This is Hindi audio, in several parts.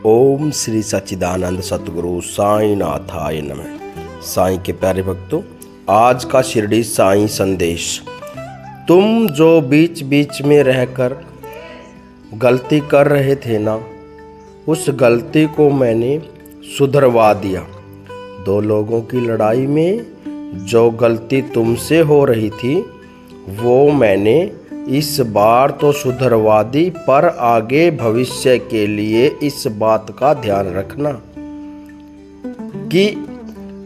ओम श्री सच्चिदानंद सतगुरु साईनाथाय नमः। साईं के प्यारे भक्तों, आज का शिरडी साईं संदेश। तुम जो बीच बीच में रहकर गलती कर रहे थे ना, उस गलती को मैंने सुधरवा दिया। दो लोगों की लड़ाई में जो गलती तुमसे हो रही थी वो मैंने इस बार तो सुधरवा दी, पर आगे भविष्य के लिए इस बात का ध्यान रखना कि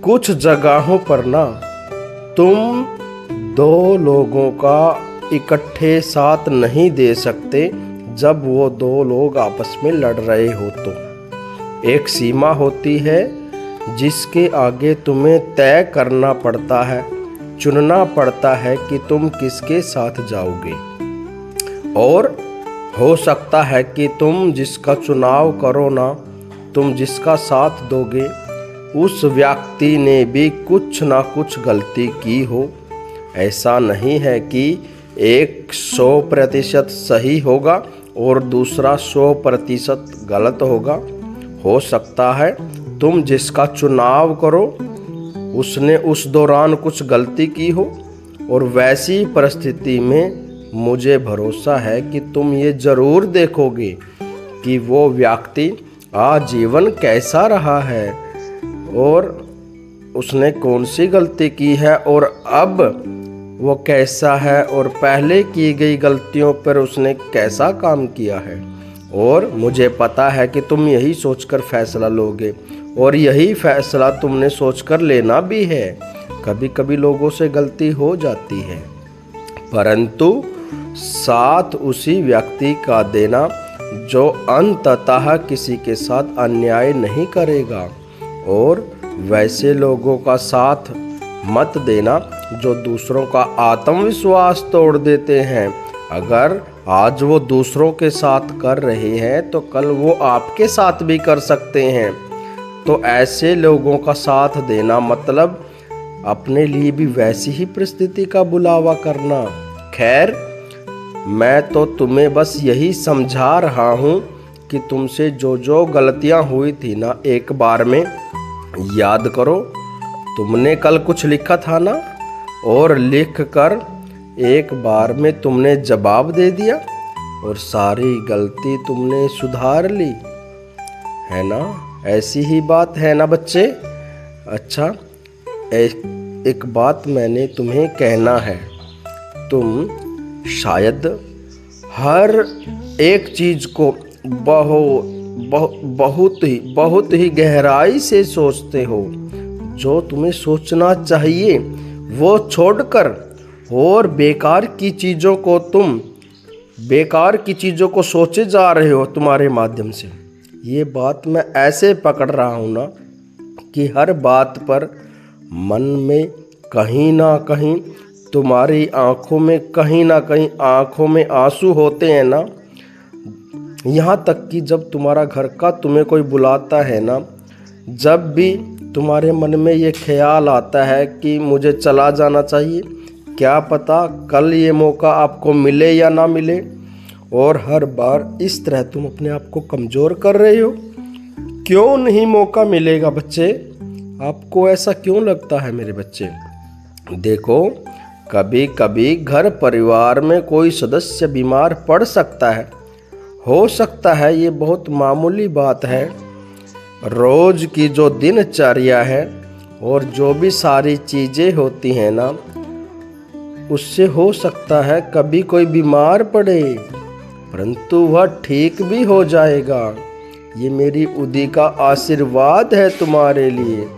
कुछ जगहों पर ना तुम दो लोगों का इकट्ठे साथ नहीं दे सकते जब वो दो लोग आपस में लड़ रहे हो। तो एक सीमा होती है जिसके आगे तुम्हें तय करना पड़ता है, चुनना पड़ता है कि तुम किसके साथ जाओगे। और हो सकता है कि तुम जिसका चुनाव करो ना, तुम जिसका साथ दोगे, उस व्यक्ति ने भी कुछ ना कुछ गलती की हो। ऐसा नहीं है कि एक 100% सही होगा और दूसरा 100% गलत होगा। हो सकता है तुम जिसका चुनाव करो उसने उस दौरान कुछ गलती की हो, और वैसी परिस्थिति में मुझे भरोसा है कि तुम ये ज़रूर देखोगे कि वो व्यक्ति आजीवन कैसा रहा है और उसने कौन सी गलती की है और अब वो कैसा है, और पहले की गई गलतियों पर उसने कैसा काम किया है। और मुझे पता है कि तुम यही सोचकर फैसला लोगे, और यही फैसला तुमने सोचकर लेना भी है। कभी कभी लोगों से गलती हो जाती है, परंतु साथ उसी व्यक्ति का देना जो अंततः किसी के साथ अन्याय नहीं करेगा, और वैसे लोगों का साथ मत देना जो दूसरों का आत्मविश्वास तोड़ देते हैं। अगर आज वो दूसरों के साथ कर रहे हैं तो कल वो आपके साथ भी कर सकते हैं। तो ऐसे लोगों का साथ देना मतलब अपने लिए भी वैसी ही परिस्थिति का बुलावा करना। खैर, मैं तो तुम्हें बस यही समझा रहा हूँ कि तुमसे जो जो गलतियाँ हुई थी ना, एक बार में याद करो। तुमने कल कुछ लिखा था ना, और लिख कर एक बार में तुमने जवाब दे दिया और सारी गलती तुमने सुधार ली, है ना? ऐसी ही बात है ना बच्चे? अच्छा, एक बात मैंने तुम्हें कहना है। तुम शायद हर एक चीज़ को बहुत ही गहराई से सोचते हो। जो तुम्हें सोचना चाहिए वो छोड़कर और बेकार की चीज़ों को सोचे जा रहे हो तुम्हारे माध्यम से। ये बात मैं ऐसे पकड़ रहा हूँ ना कि हर बात पर मन में कहीं ना कहीं तुम्हारी आंखों में कहीं ना कहीं आंखों में आंसू होते हैं ना। यहाँ तक कि जब तुम्हारा घर का तुम्हें कोई बुलाता है ना, जब भी तुम्हारे मन में ये ख्याल आता है कि मुझे चला जाना चाहिए, क्या पता कल ये मौका आपको मिले या ना मिले, और हर बार इस तरह तुम अपने आप को कमज़ोर कर रहे हो। क्यों नहीं मौका मिलेगा बच्चे? आपको ऐसा क्यों लगता है मेरे बच्चे? देखो, कभी कभी घर परिवार में कोई सदस्य बीमार पड़ सकता है। हो सकता है ये बहुत मामूली बात है। रोज़ की जो दिनचर्या है और जो भी सारी चीज़ें होती हैं ना, उससे हो सकता है कभी कोई बीमार पड़े, परंतु वह ठीक भी हो जाएगा। ये मेरी उदी का आशीर्वाद है तुम्हारे लिए।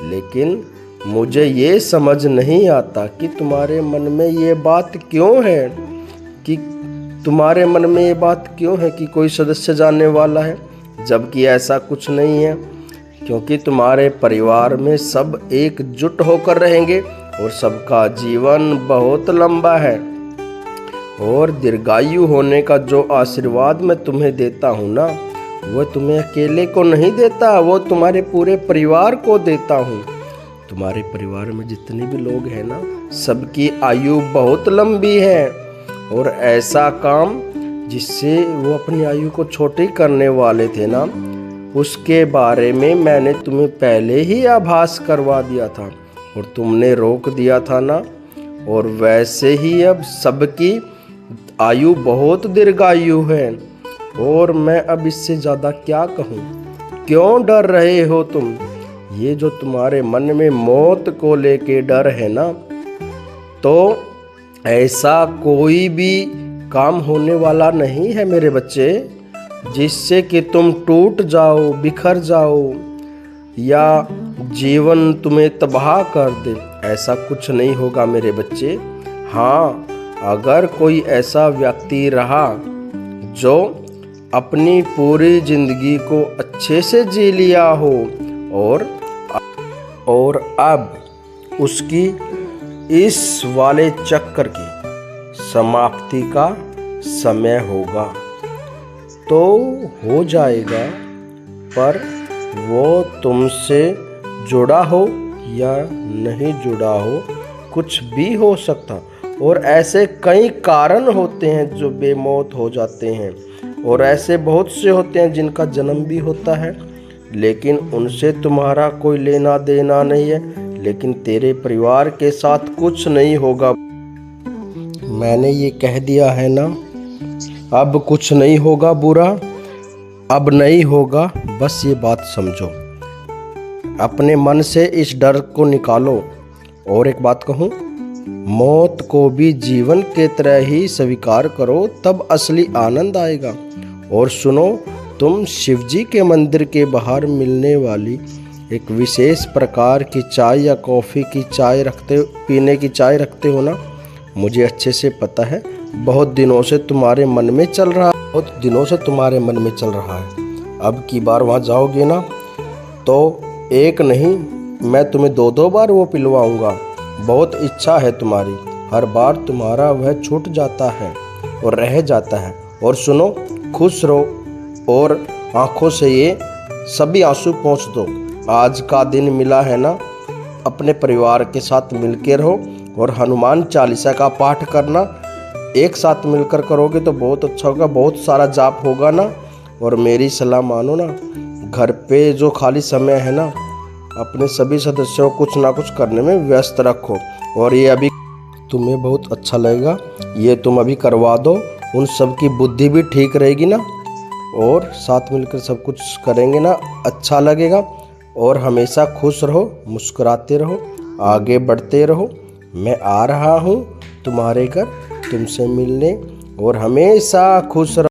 लेकिन मुझे ये समझ नहीं आता कि तुम्हारे मन में ये बात क्यों है कि कोई सदस्य जाने वाला है, जबकि ऐसा कुछ नहीं है। क्योंकि तुम्हारे परिवार में सब एकजुट होकर रहेंगे और सबका जीवन बहुत लंबा है। और दीर्घायु होने का जो आशीर्वाद मैं तुम्हें देता हूँ ना, वो तुम्हें अकेले को नहीं देता, वो तुम्हारे पूरे परिवार को देता हूँ। तुम्हारे परिवार में जितने भी लोग हैं ना, सबकी आयु बहुत लंबी है, और ऐसा काम जिससे वो अपनी आयु को छोटी करने वाले थे ना, उसके बारे में मैंने तुम्हें पहले ही आभास करवा दिया था और तुमने रोक दिया था ना। और वैसे ही अब सबकी आयु बहुत दीर्घायु है और मैं अब इससे ज़्यादा क्या कहूँ। क्यों डर रहे हो तुम? ये जो तुम्हारे मन में मौत को लेके डर है ना, तो ऐसा कोई भी काम होने वाला नहीं है मेरे बच्चे जिससे कि तुम टूट जाओ, बिखर जाओ या जीवन तुम्हें तबाह कर दे। ऐसा कुछ नहीं होगा मेरे बच्चे। हाँ, अगर कोई ऐसा व्यक्ति रहा जो अपनी पूरी जिंदगी को अच्छे से जी लिया हो और अब उसकी इस वाले चक्कर की समाप्ति का समय होगा, तो हो जाएगा। पर वो तुमसे जुड़ा हो या नहीं जुड़ा हो, कुछ भी हो सकता। और ऐसे कई कारण होते हैं जो बेमौत हो जाते हैं और ऐसे बहुत से होते हैं जिनका जन्म भी होता है, लेकिन उनसे तुम्हारा कोई लेना देना नहीं है। लेकिन तेरे परिवार के साथ कुछ नहीं होगा। मैंने ये कह दिया है ना, अब कुछ नहीं होगा बुरा, अब नहीं होगा। बस ये बात समझो, अपने मन से इस डर को निकालो। और एक बात कहूँ, मौत को भी जीवन के तरह ही स्वीकार करो, तब असली आनंद आएगा। और सुनो, तुम शिवजी के मंदिर के बाहर मिलने वाली एक विशेष प्रकार की चाय या कॉफ़ी की चाय पीने की चाय रखते हो ना, मुझे अच्छे से पता है। बहुत दिनों से तुम्हारे मन में चल रहा है। अब की बार वहाँ जाओगे ना, तो एक नहीं, मैं तुम्हें 2-2 बार वो पिलवाऊंगा। बहुत इच्छा है तुम्हारी, हर बार तुम्हारा वह छूट जाता है और रह जाता है। और सुनो, खुश रहो और आंखों से ये सभी आंसू पोंछ दो। आज का दिन मिला है ना, अपने परिवार के साथ मिलकर रहो और हनुमान चालीसा का पाठ करना। एक साथ मिलकर करोगे तो बहुत अच्छा होगा, बहुत सारा जाप होगा ना। और मेरी सलाह मानो ना, घर पे जो खाली समय है ना, अपने सभी सदस्यों को कुछ ना कुछ करने में व्यस्त रखो। और ये अभी तुम्हें बहुत अच्छा लगेगा, ये तुम अभी करवा दो। उन सब की बुद्धि भी ठीक रहेगी ना, और साथ मिलकर सब कुछ करेंगे ना, अच्छा लगेगा। और हमेशा खुश रहो, मुस्कुराते रहो, आगे बढ़ते रहो। मैं आ रहा हूँ तुम्हारे घर तुमसे मिलने, और हमेशा खुश रहो।